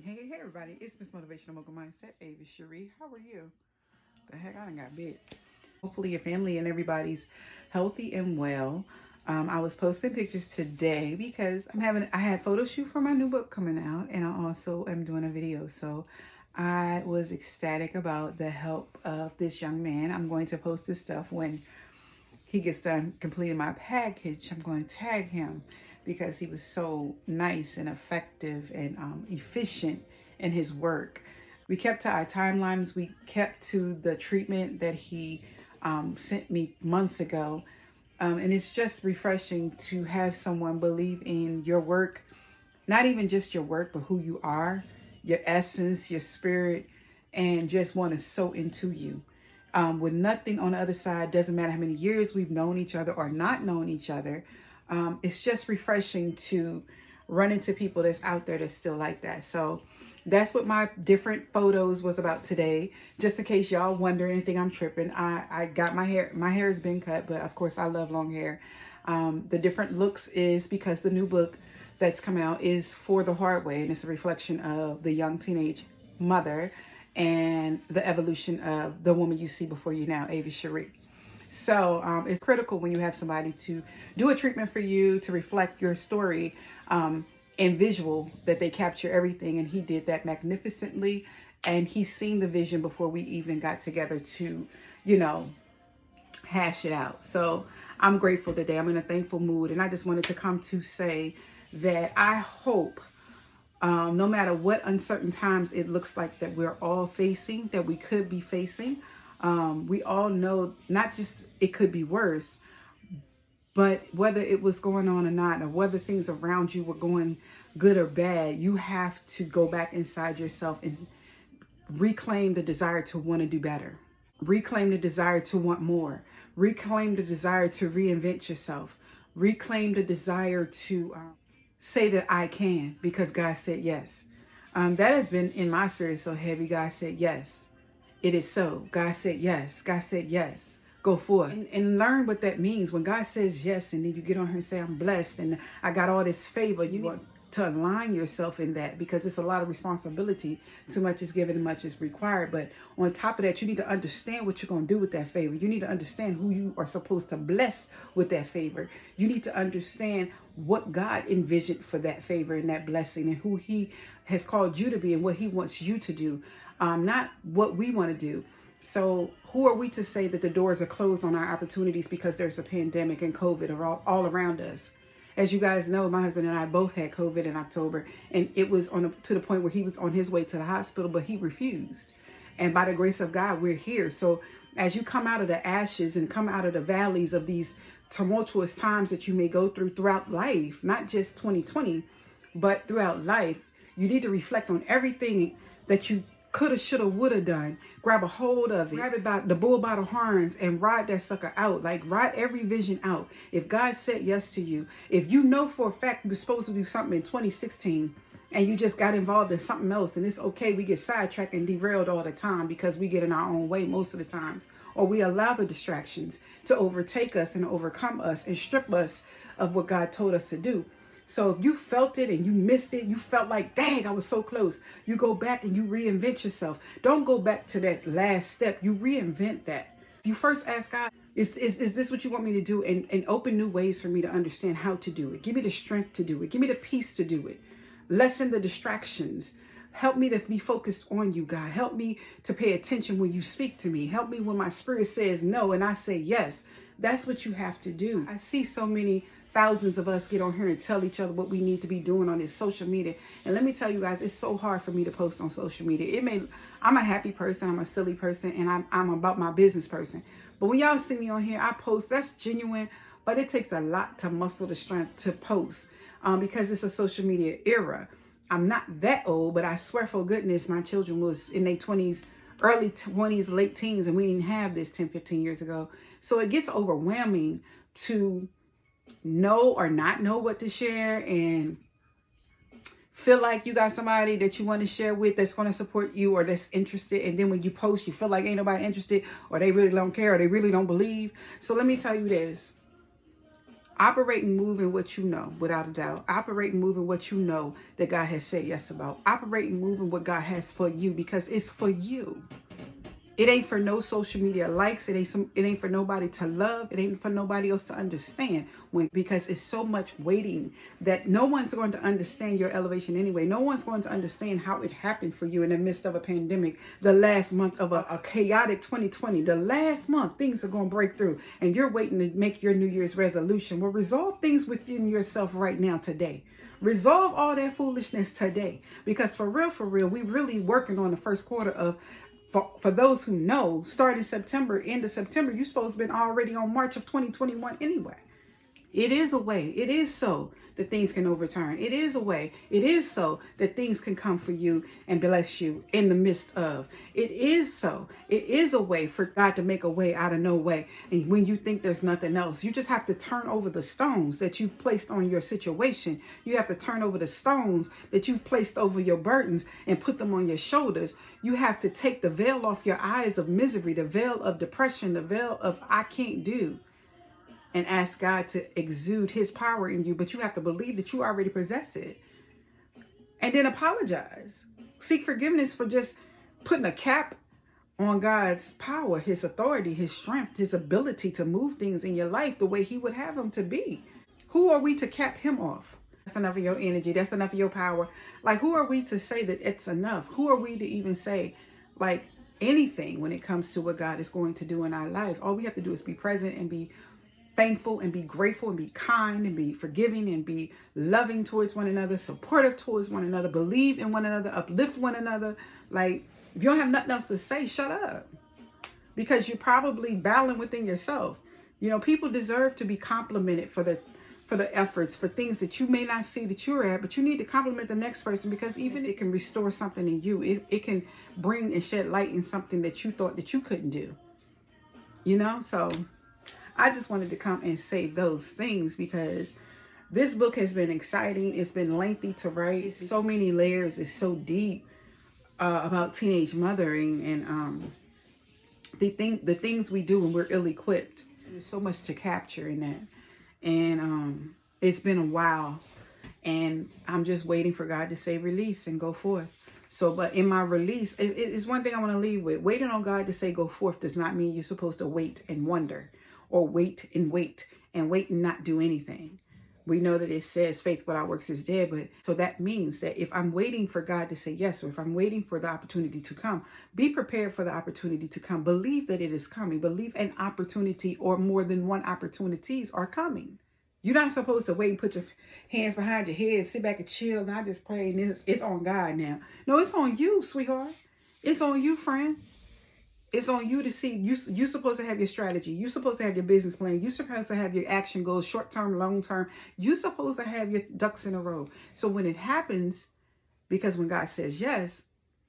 Hey everybody, it's Miss Motivational Mocha Mindset, Ava Cherie. How are you? The heck, I done got bit. Hopefully your family and everybody's healthy and well. I was posting pictures today because I had photo shoot for my new book coming out, and I also am doing a video. So I was ecstatic about the help of this young man. I'm going to post this stuff when he gets done completing my package. I'm going to tag him because he was so nice and effective and efficient in his work. We kept to our timelines. We kept to the treatment that he sent me months ago. And it's just refreshing to have someone believe in your work, not even just your work, but who you are, your essence, your spirit, and just want to sow into you. With nothing on the other side, doesn't matter how many years we've known each other or not known each other. It's just refreshing to run into people that's out there that's still like that. So that's what my different photos was about today. Just in case y'all wonder anything, I'm tripping. I got my hair has been cut, but of course I love long hair. The different looks is because the new book that's come out is For the Hard Way, and it's a reflection of the young teenage mother and the evolution of the woman you see before you now, Ava Cherie. So it's critical when you have somebody to do a treatment for you, to reflect your story in visual, that they capture everything. And he did that magnificently. And he's seen the vision before we even got together to, hash it out. So I'm grateful today. I'm in a thankful mood. And I just wanted to come to say that I hope no matter what uncertain times it looks like that we're all facing, that we could be facing, we all know not just it could be worse, but whether it was going on or not, or whether things around you were going good or bad, you have to go back inside yourself and reclaim the desire to want to do better. Reclaim the desire to want more. Reclaim the desire to reinvent yourself. Reclaim the desire to say that I can, because God said yes. That has been in my spirit so heavy. God said yes. It is so. God said yes. God said yes. Go forth and learn what that means. When God says yes, and then you get on here and say, I'm blessed and I got all this favor, you want to align yourself in that, because it's a lot of responsibility. Too much is given and much is required. But on top of that, you need to understand what you're going to do with that favor. You need to understand who you are supposed to bless with that favor. You need to understand what God envisioned for that favor and that blessing, and who he has called you to be and what he wants you to do, not what we want to do. So who are we to say that the doors are closed on our opportunities because there's a pandemic and COVID are all around us? As you guys know, my husband and I both had COVID in October, and it was to the point where he was on his way to the hospital, but he refused. And by the grace of God, we're here. So as you come out of the ashes and come out of the valleys of these tumultuous times that you may go throughout life, not just 2020, but throughout life, you need to reflect on everything that you coulda, shoulda, woulda done. Grab a hold of it. Grab it by the bull by the horns and ride that sucker out. Like, ride every vision out. If God said yes to you, if you know for a fact you were supposed to do something in 2016 and you just got involved in something else, and it's okay, we get sidetracked and derailed all the time because we get in our own way most of the times, or we allow the distractions to overtake us and overcome us and strip us of what God told us to do. So if you felt it and you missed it, you felt like, dang, I was so close. You go back and you reinvent yourself. Don't go back to that last step. You reinvent that. You first ask God, is this what you want me to do? And open new ways for me to understand how to do it. Give me the strength to do it. Give me the peace to do it. Lessen the distractions. Help me to be focused on you, God. Help me to pay attention when you speak to me. Help me when my spirit says no and I say yes. That's what you have to do. I see so many thousands of us get on here and tell each other what we need to be doing on this social media. And let me tell you guys, it's so hard for me to post on social media. I'm a happy person, I'm a silly person, and I'm about my business person. But when y'all see me on here, I post, that's genuine, but it takes a lot to muscle the strength to post because it's a social media era. I'm not that old, but I swear for goodness, my children was in their 20s, early 20s, late teens, and we didn't have this 10, 15 years ago. So it gets overwhelming to know or not know what to share and feel like you got somebody that you want to share with that's going to support you or that's interested. And then when you post, you feel like ain't nobody interested, or they really don't care, or they really don't believe. So let me tell you this. Operate and move in what you know, without a doubt. Operate and move in what you know that God has said yes about. Operate and move in what God has for you, because it's for you. It ain't for no social media likes. It ain't for nobody to love. It ain't for nobody else to understand. Because it's so much waiting that no one's going to understand your elevation anyway. No one's going to understand how it happened for you in the midst of a pandemic. The last month of a chaotic 2020. The last month, things are going to break through. And you're waiting to make your New Year's resolution. Well, resolve things within yourself right now today. Resolve all that foolishness today. Because for real, we really working on the first quarter of, for those who know, starting September, end of September, you're supposed to have been already on March of 2021 anyway. It is a way. It is so that things can overturn. It is a way. It is so that things can come for you and bless you in the midst of. It is so. It is a way for God to make a way out of no way. And when you think there's nothing else, you just have to turn over the stones that you've placed on your situation. You have to turn over the stones that you've placed over your burdens and put them on your shoulders. You have to take the veil off your eyes of misery, the veil of depression, the veil of I can't do, and ask God to exude his power in you. But you have to believe that you already possess it. And then apologize. Seek forgiveness for just putting a cap on God's power, his authority, his strength, his ability to move things in your life the way he would have them to be. Who are we to cap him off? That's enough of your energy. That's enough of your power. Like, who are we to say that it's enough? Who are we to even say, like, anything when it comes to what God is going to do in our life? All we have to do is be present and be thankful and be grateful and be kind and be forgiving and be loving towards one another, supportive towards one another, believe in one another, uplift one another. Like, if you don't have nothing else to say, shut up, because you're probably battling within yourself. You know, people deserve to be complimented for the efforts, for things that you may not see that you're at, but you need to compliment the next person, because even it can restore something in you. It can bring and shed light in something that you thought that you couldn't do. You know, so I just wanted to come and say those things, because this book has been exciting. It's been lengthy to write. So many layers. It's so deep about teenage mothering and the things we do when we're ill-equipped. There's so much to capture in that. And it's been a while. And I'm just waiting for God to say release and go forth. So, but in my release, it's one thing I want to leave with. Waiting on God to say go forth does not mean you're supposed to wait and wonder, or wait and not do anything. We know that it says faith without works is dead, but so that means that if I'm waiting for God to say yes, or if I'm waiting for the opportunity to come, be prepared for the opportunity to come. Believe that it is coming. Believe an opportunity or more than one opportunities are coming. You're not supposed to wait and put your hands behind your head, sit back and chill, and I just pray, and it's on God now. No, it's on you, sweetheart. It's on you, friend. It's on you to see. You're supposed to have your strategy. You're supposed to have your business plan. You're supposed to have your action goals, short-term, long-term. You're supposed to have your ducks in a row. So when it happens, because when God says yes,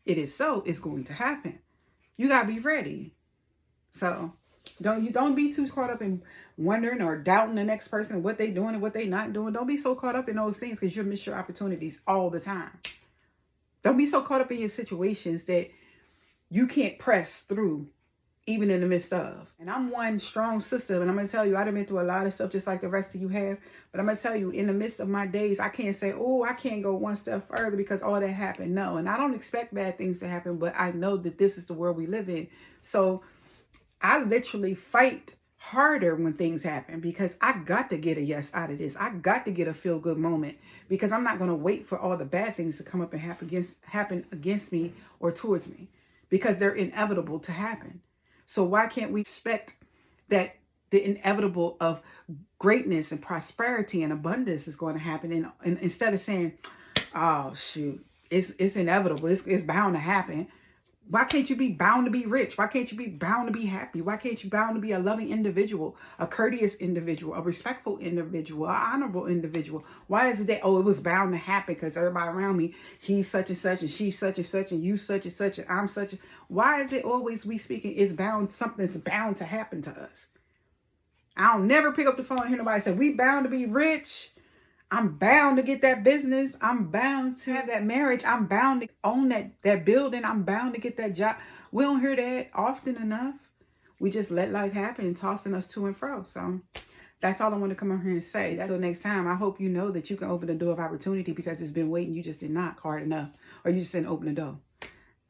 it is so, it's going to happen. You got to be ready. So don't be too caught up in wondering or doubting the next person and what they're doing and what they're not doing. Don't be so caught up in those things, because you'll miss your opportunities all the time. Don't be so caught up in your situations that you can't press through, even in the midst of. And I'm one strong sister, and I'm going to tell you, I've been through a lot of stuff just like the rest of you have. But I'm going to tell you, in the midst of my days, I can't say, oh, I can't go one step further because all that happened. No, and I don't expect bad things to happen, but I know that this is the world we live in. So I literally fight harder when things happen, because I got to get a yes out of this. I got to get a feel good moment, because I'm not going to wait for all the bad things to come up and happen against me or towards me, because they're inevitable to happen. So why can't we expect that the inevitable of greatness and prosperity and abundance is going to happen? And instead of saying, oh, shoot, it's inevitable, it's bound to happen. Why can't you be bound to be rich? Why can't you be bound to be happy? Why can't you bound to be a loving individual, a courteous individual, a respectful individual, an honorable individual? Why is it that, oh, it was bound to happen because everybody around me, he's such and such, and she's such and such, and you such and such, and I'm such? Why is it always we speaking something's bound to happen to us? I'll never pick up the phone and hear nobody say, we bound to be rich. I'm bound to get that business. I'm bound to have that marriage. I'm bound to own that building. I'm bound to get that job. We don't hear that often enough. We just let life happen, tossing us to and fro. So That's all I want to come over here and say. Until next time, I hope you know that you can open the door of opportunity because it's been waiting. You just did not hard enough, or you just didn't open the door.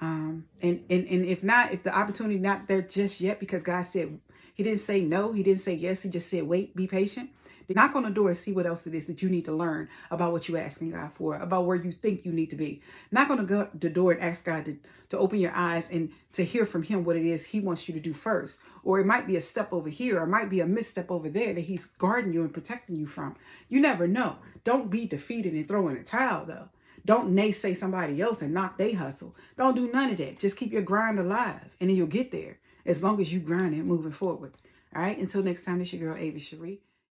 And if not, if the opportunity not there just yet, because God said, he didn't say no, he didn't say yes, he just said, wait, be patient. Knock on the door and see what else it is that you need to learn about what you're asking God for, about where you think you need to be. Knock on the door and ask God to open your eyes and to hear from him what it is he wants you to do first. Or it might be a step over here, or it might be a misstep over there that he's guarding you and protecting you from. You never know. Don't be defeated and throw in a towel, though. Don't naysay somebody else and knock they hustle. Don't do none of that. Just keep your grind alive, and then you'll get there as long as you grind and moving forward. All right? Until next time, this is your girl, Ava Cherie.